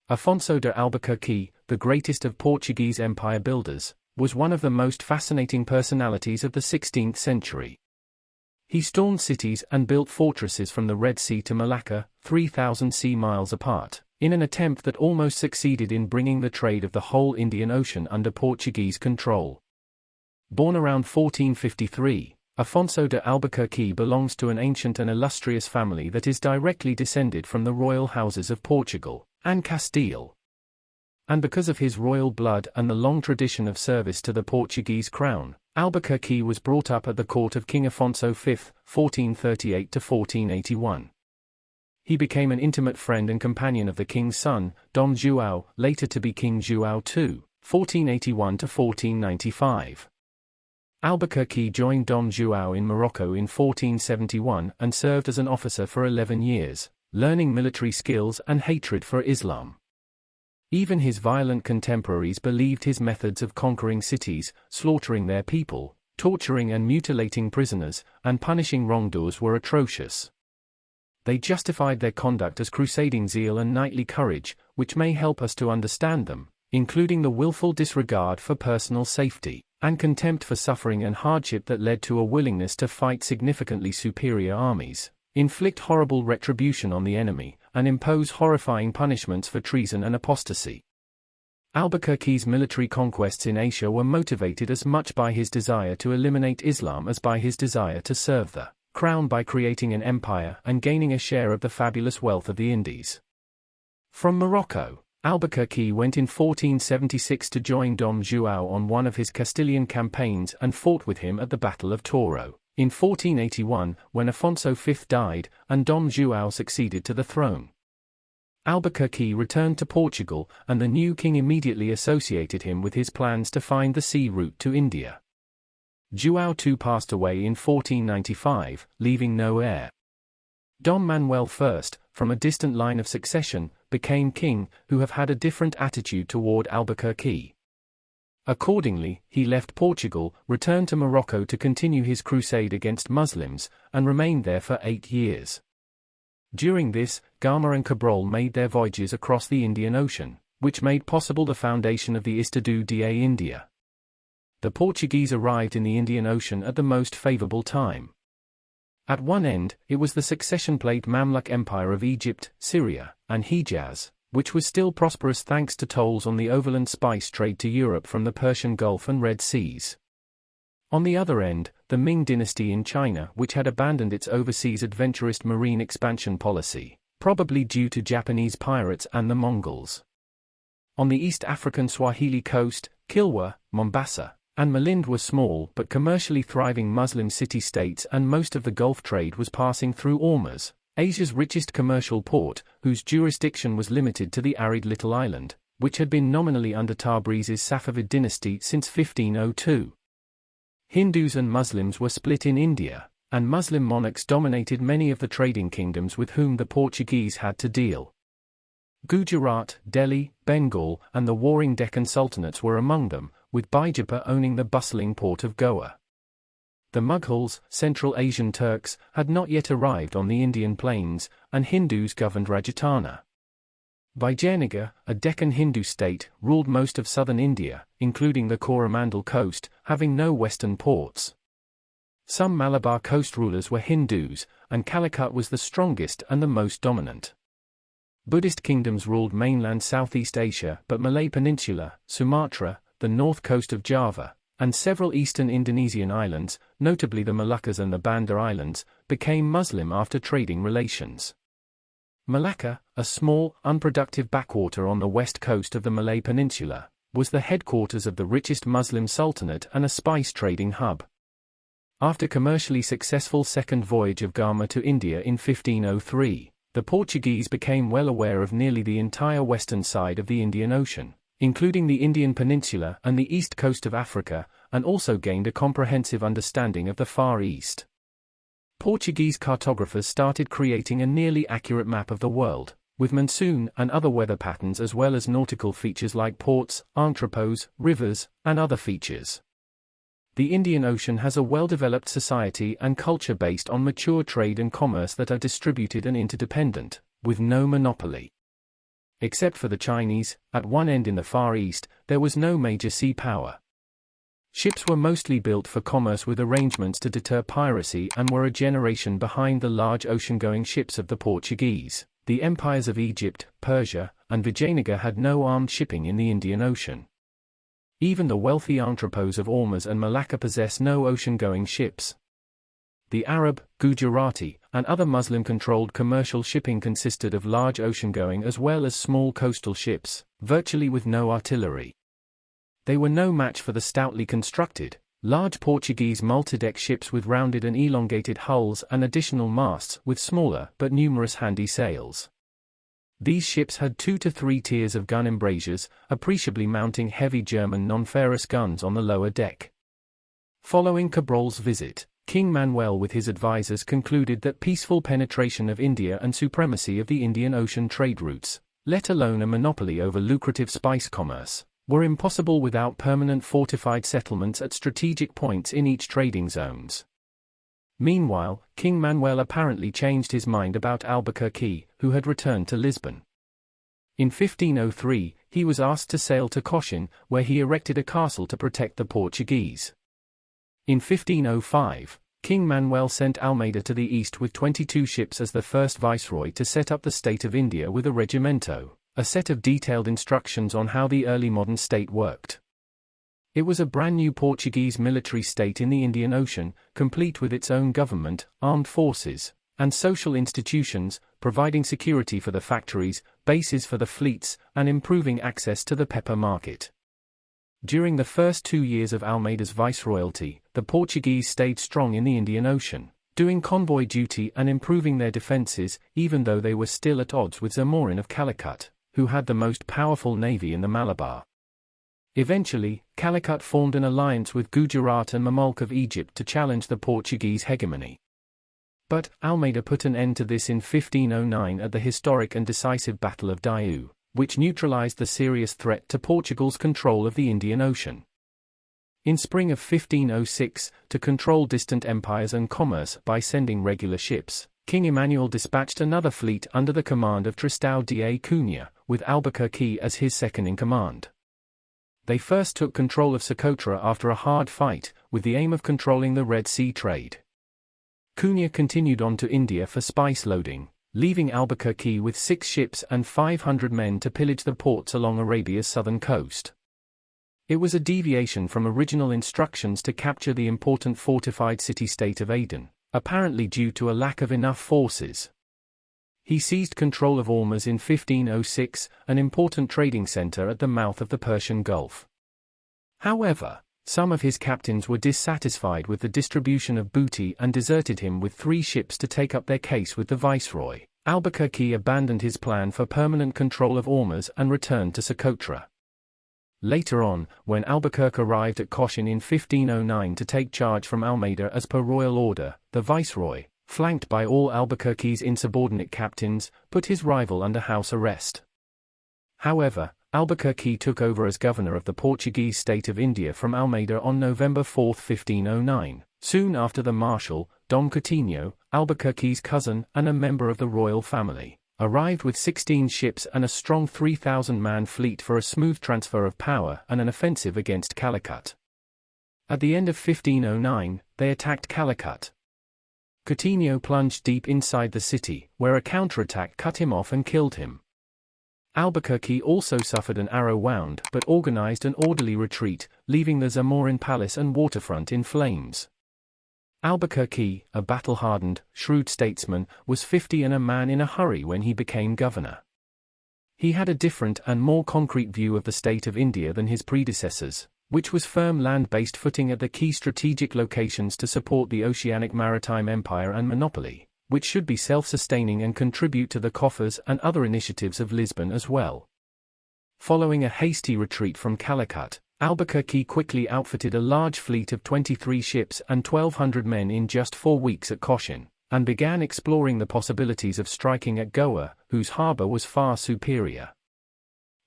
Afonso de Albuquerque, the greatest of Portuguese empire builders, was one of the most fascinating personalities of the 16th century. He stormed cities and built fortresses from the Red Sea to Malacca, 3,000 sea miles apart, in an attempt that almost succeeded in bringing the trade of the whole Indian Ocean under Portuguese control. Born around 1453, Afonso de Albuquerque belongs to an ancient and illustrious family that is directly descended from the royal houses of Portugal and Castile. And because of his royal blood and the long tradition of service to the Portuguese crown, Albuquerque was brought up at the court of King Afonso V, 1438 to 1481. He became an intimate friend and companion of the king's son, Dom João, later to be King João II, 1481 to 1495. Albuquerque joined Dom João in Morocco in 1471 and served as an officer for 11 years, learning military skills and hatred for Islam. Even his violent contemporaries believed his methods of conquering cities, slaughtering their people, torturing and mutilating prisoners, and punishing wrongdoers were atrocious. They justified their conduct as crusading zeal and knightly courage, which may help us to understand them, including the willful disregard for personal safety, and contempt for suffering and hardship that led to a willingness to fight significantly superior armies, inflict horrible retribution on the enemy, and impose horrifying punishments for treason and apostasy. Albuquerque's military conquests in Asia were motivated as much by his desire to eliminate Islam as by his desire to serve the crown by creating an empire and gaining a share of the fabulous wealth of the Indies. From Morocco, Albuquerque went in 1476 to join Dom João on one of his Castilian campaigns and fought with him at the Battle of Toro in 1481, when Afonso V died, and Dom João succeeded to the throne. Albuquerque returned to Portugal, and the new king immediately associated him with his plans to find the sea route to India. João II passed away in 1495, leaving no heir. Dom Manuel I, from a distant line of succession, became king, who have had a different attitude toward Albuquerque. Accordingly, he left Portugal, returned to Morocco to continue his crusade against Muslims, and remained there for 8 years. During this, Gama and Cabral made their voyages across the Indian Ocean, which made possible the foundation of the Estado de India. The Portuguese arrived in the Indian Ocean at the most favorable time. At one end, it was the succession-plagued Mamluk Empire of Egypt, Syria, and Hejaz, which was still prosperous thanks to tolls on the overland spice trade to Europe from the Persian Gulf and Red Seas. On the other end, the Ming dynasty in China, which had abandoned its overseas adventurous marine expansion policy, probably due to Japanese pirates and the Mongols. On the East African Swahili coast, Kilwa, Mombasa, and Malindi were small but commercially thriving Muslim city-states, and most of the Gulf trade was passing through Ormuz, Asia's richest commercial port, whose jurisdiction was limited to the arid little island, which had been nominally under Tabriz's Safavid dynasty since 1502. Hindus and Muslims were split in India, and Muslim monarchs dominated many of the trading kingdoms with whom the Portuguese had to deal. Gujarat, Delhi, Bengal, and the warring Deccan sultanates were among them, with Bijapur owning the bustling port of Goa. The Mughals, Central Asian Turks, had not yet arrived on the Indian plains, and Hindus governed Rajasthan. Vijayanagar, a Deccan Hindu state, ruled most of southern India, including the Coromandel coast, having no western ports. Some Malabar coast rulers were Hindus, and Calicut was the strongest and the most dominant. Buddhist kingdoms ruled mainland Southeast Asia, but Malay Peninsula, Sumatra, the north coast of Java, and several eastern Indonesian islands, notably the Moluccas and the Banda Islands, became Muslim after trading relations. Malacca, a small, unproductive backwater on the west coast of the Malay Peninsula, was the headquarters of the richest Muslim sultanate and a spice trading hub. After commercially successful second voyage of Gama to India in 1503, the Portuguese became well aware of nearly the entire western side of the Indian Ocean, including the Indian Peninsula and the east coast of Africa, and also gained a comprehensive understanding of the Far East. Portuguese cartographers started creating a nearly accurate map of the world, with monsoon and other weather patterns as well as nautical features like ports, entrepôts, rivers, and other features. The Indian Ocean has a well-developed society and culture based on mature trade and commerce that are distributed and interdependent, with no monopoly. Except for the Chinese, at one end in the Far East, there was no major sea power. Ships were mostly built for commerce with arrangements to deter piracy and were a generation behind the large ocean-going ships of the Portuguese. The empires of Egypt, Persia, and Vijayanagar had no armed shipping in the Indian Ocean. Even the wealthy entrepôts of Ormuz and Malacca possess no ocean-going ships. The Arab, Gujarati, and other Muslim-controlled commercial shipping consisted of large ocean-going as well as small coastal ships, virtually with no artillery. They were no match for the stoutly constructed, large Portuguese multi-deck ships with rounded and elongated hulls and additional masts with smaller but numerous handy sails. These ships had 2 to 3 tiers of gun embrasures, appreciably mounting heavy German non-ferrous guns on the lower deck. Following Cabral's visit, King Manuel with his advisors concluded that peaceful penetration of India and supremacy of the Indian Ocean trade routes, let alone a monopoly over lucrative spice commerce, were impossible without permanent fortified settlements at strategic points in each trading zones. Meanwhile, King Manuel apparently changed his mind about Albuquerque, who had returned to Lisbon. In 1503, he was asked to sail to Cochin, where he erected a castle to protect the Portuguese. In 1505, King Manuel sent Almeida to the east with 22 ships as the first viceroy to set up the state of India with a regimento, a set of detailed instructions on how the early modern state worked. It was a brand new Portuguese military state in the Indian Ocean, complete with its own government, armed forces, and social institutions, providing security for the factories, bases for the fleets, and improving access to the pepper market. During the first 2 years of Almeida's viceroyalty, the Portuguese stayed strong in the Indian Ocean, doing convoy duty and improving their defenses, even though they were still at odds with Zamorin of Calicut, who had the most powerful navy in the Malabar. Eventually, Calicut formed an alliance with Gujarat and Mamluk of Egypt to challenge the Portuguese hegemony. But Almeida put an end to this in 1509 at the historic and decisive Battle of Diu, which neutralized the serious threat to Portugal's control of the Indian Ocean. In spring of 1506, to control distant empires and commerce by sending regular ships, King Emmanuel dispatched another fleet under the command of Tristão da Cunha, with Albuquerque as his second-in-command. They first took control of Socotra after a hard fight, with the aim of controlling the Red Sea trade. Cunha continued on to India for spice loading, leaving Albuquerque with 6 ships and 500 men to pillage the ports along Arabia's southern coast. It was a deviation from original instructions to capture the important fortified city-state of Aden, apparently due to a lack of enough forces. He seized control of Ormuz in 1506, an important trading center at the mouth of the Persian Gulf. However, some of his captains were dissatisfied with the distribution of booty and deserted him with 3 ships to take up their case with the viceroy. Albuquerque abandoned his plan for permanent control of Ormuz and returned to Socotra. Later on, when Albuquerque arrived at Cochin in 1509 to take charge from Almeida as per royal order, the viceroy, flanked by all Albuquerque's insubordinate captains, put his rival under house arrest. However, Albuquerque took over as governor of the Portuguese state of India from Almeida on November 4, 1509, soon after the Marshal, Dom Coutinho, Albuquerque's cousin and a member of the royal family, arrived with 16 ships and a strong 3,000-man fleet for a smooth transfer of power and an offensive against Calicut. At the end of 1509, they attacked Calicut. Coutinho plunged deep inside the city, where a counterattack cut him off and killed him. Albuquerque also suffered an arrow wound but organized an orderly retreat, leaving the Zamorin palace and waterfront in flames. Albuquerque, a battle-hardened, shrewd statesman, was 50 and a man in a hurry when he became governor. He had a different and more concrete view of the state of India than his predecessors, which was firm land-based footing at the key strategic locations to support the Oceanic Maritime Empire and monopoly, which should be self-sustaining and contribute to the coffers and other initiatives of Lisbon as well. Following a hasty retreat from Calicut, Albuquerque quickly outfitted a large fleet of 23 ships and 1,200 men in just 4 weeks at Cochin, and began exploring the possibilities of striking at Goa, whose harbour was far superior.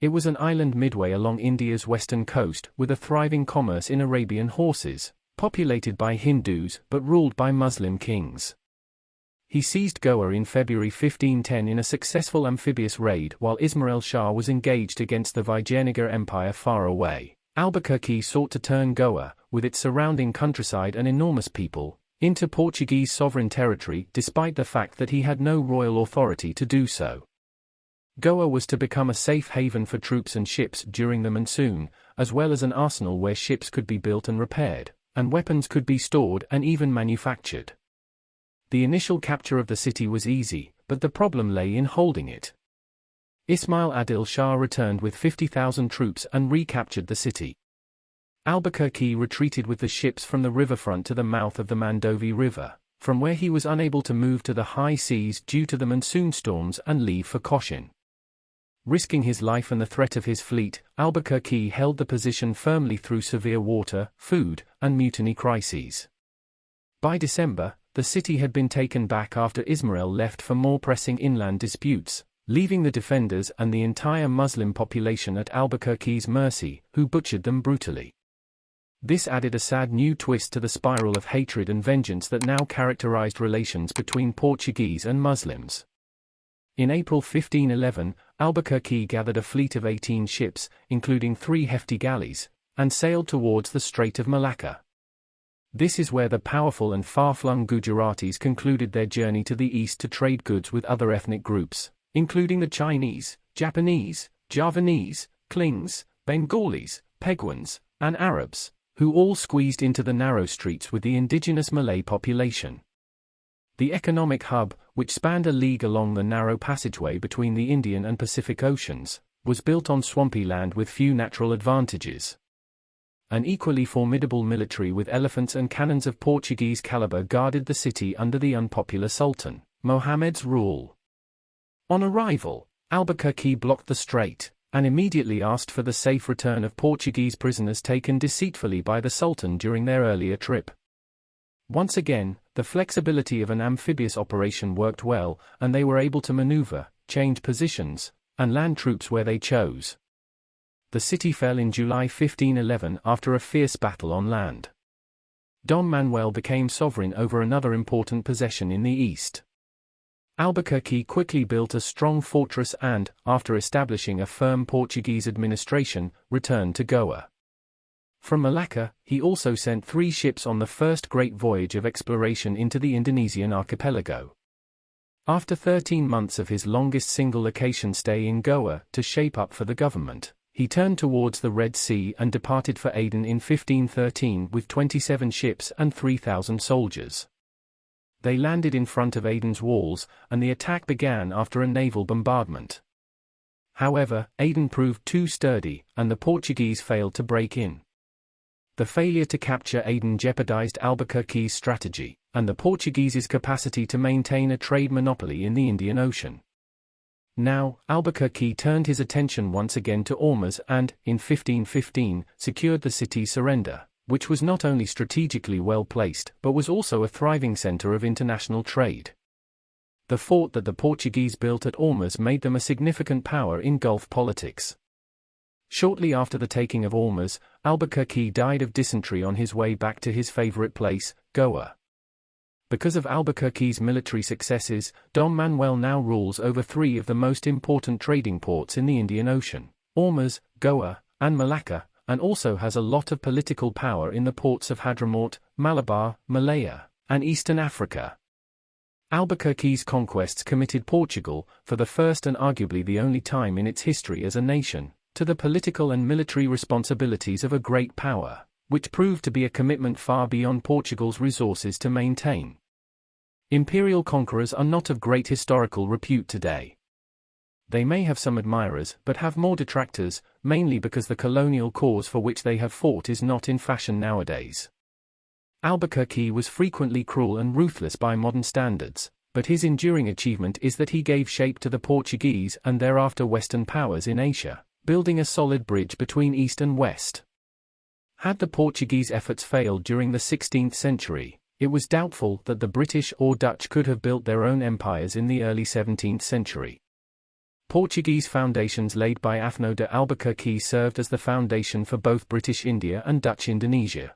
It was an island midway along India's western coast with a thriving commerce in Arabian horses, populated by Hindus but ruled by Muslim kings. He seized Goa in February 1510 in a successful amphibious raid while Ismail Shah was engaged against the Vijayanagara Empire far away. Albuquerque sought to turn Goa, with its surrounding countryside and enormous people, into Portuguese sovereign territory despite the fact that he had no royal authority to do so. Goa was to become a safe haven for troops and ships during the monsoon, as well as an arsenal where ships could be built and repaired, and weapons could be stored and even manufactured. The initial capture of the city was easy, but the problem lay in holding it. Ismail Adil Shah returned with 50,000 troops and recaptured the city. Albuquerque retreated with the ships from the riverfront to the mouth of the Mandovi River, from where he was unable to move to the high seas due to the monsoon storms and leave for Cochin. Risking his life and the threat of his fleet, Albuquerque held the position firmly through severe water, food, and mutiny crises. By December, the city had been taken back after Ismail left for more pressing inland disputes, leaving the defenders and the entire Muslim population at Albuquerque's mercy, who butchered them brutally. This added a sad new twist to the spiral of hatred and vengeance that now characterized relations between Portuguese and Muslims. In April 1511, Albuquerque gathered a fleet of 18 ships, including 3 hefty galleys, and sailed towards the Strait of Malacca. This is where the powerful and far-flung Gujaratis concluded their journey to the east to trade goods with other ethnic groups, including the Chinese, Japanese, Javanese, Klings, Bengalis, Peguans, and Arabs, who all squeezed into the narrow streets with the indigenous Malay population. The economic hub, which spanned a league along the narrow passageway between the Indian and Pacific Oceans, was built on swampy land with few natural advantages. An equally formidable military with elephants and cannons of Portuguese caliber guarded the city under the unpopular Sultan Mohammed's rule. On arrival, Albuquerque blocked the strait, and immediately asked for the safe return of Portuguese prisoners taken deceitfully by the Sultan during their earlier trip. Once again, the flexibility of an amphibious operation worked well, and they were able to maneuver, change positions, and land troops where they chose. The city fell in July 1511 after a fierce battle on land. Don Manuel became sovereign over another important possession in the east. Albuquerque quickly built a strong fortress and, after establishing a firm Portuguese administration, returned to Goa. From Malacca, he also sent 3 ships on the first great voyage of exploration into the Indonesian archipelago. After 13 months of his longest single-location stay in Goa to shape up for the government, he turned towards the Red Sea and departed for Aden in 1513 with 27 ships and 3,000 soldiers. They landed in front of Aden's walls, and the attack began after a naval bombardment. However, Aden proved too sturdy, and the Portuguese failed to break in. The failure to capture Aden jeopardized Albuquerque's strategy, and the Portuguese's capacity to maintain a trade monopoly in the Indian Ocean. Now, Albuquerque turned his attention once again to Ormuz and, in 1515, secured the city's surrender, which was not only strategically well placed but was also a thriving center of international trade. The fort that the Portuguese built at Ormuz made them a significant power in Gulf politics. Shortly after the taking of Ormuz, Albuquerque died of dysentery on his way back to his favorite place, Goa. Because of Albuquerque's military successes, Don Manuel now rules over 3 of the most important trading ports in the Indian Ocean, Ormuz, Goa, and Malacca, and also has a lot of political power in the ports of Hadramaut, Malabar, Malaya, and Eastern Africa. Albuquerque's conquests committed Portugal, for the first and arguably the only time in its history as a nation, to the political and military responsibilities of a great power, which proved to be a commitment far beyond Portugal's resources to maintain. Imperial conquerors are not of great historical repute today. They may have some admirers but have more detractors, mainly because the colonial cause for which they have fought is not in fashion nowadays. Albuquerque was frequently cruel and ruthless by modern standards, but his enduring achievement is that he gave shape to the Portuguese and thereafter Western powers in Asia, building a solid bridge between East and West. Had the Portuguese efforts failed during the 16th century, it was doubtful that the British or Dutch could have built their own empires in the early 17th century. Portuguese foundations laid by Afonso de Albuquerque served as the foundation for both British India and Dutch Indonesia.